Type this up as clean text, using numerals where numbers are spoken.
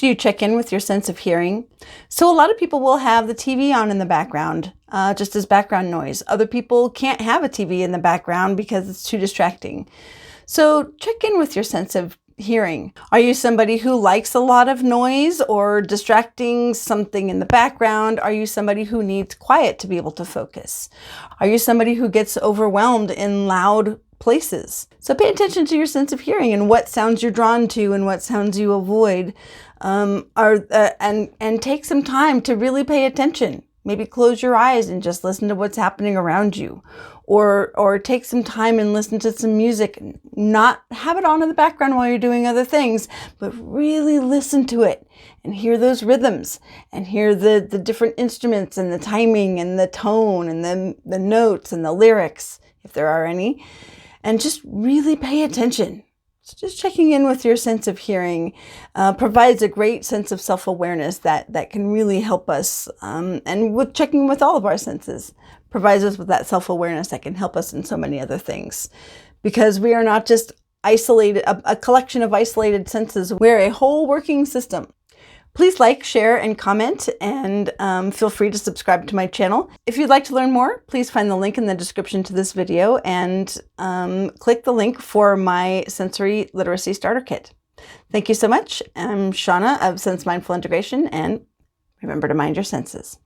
Do you check in with your sense of hearing? So a lot of people will have the TV on in the background, just as background noise. Other people can't have a TV in the background because it's too distracting. So check in with your sense of hearing. Are you somebody who likes a lot of noise or distracting something in the background? Are you somebody who needs quiet to be able to focus? Are you somebody who gets overwhelmed in loud places? So pay attention to your sense of hearing and what sounds you're drawn to and what sounds you avoid. And take some time to really pay attention. Maybe close your eyes and just listen to what's happening around you. Or take some time and listen to some music. Not have it on in the background while you're doing other things, but really listen to it and hear those rhythms and hear the different instruments and the timing and the tone and the notes and the lyrics, if there are any. And just really pay attention. Just checking in with your sense of hearing provides a great sense of self-awareness that can really help us. And with checking with all of our senses, provides us with that self-awareness that can help us in so many other things. Because we are not just isolated, a collection of isolated senses. We're a whole working system. Please like, share, and comment, and feel free to subscribe to my channel. If you'd like to learn more, please find the link in the description to this video and click the link for my Sensory Literacy Starter Kit. Thank you so much. I'm Shana of Sense Mindful Integration, and remember to mind your senses.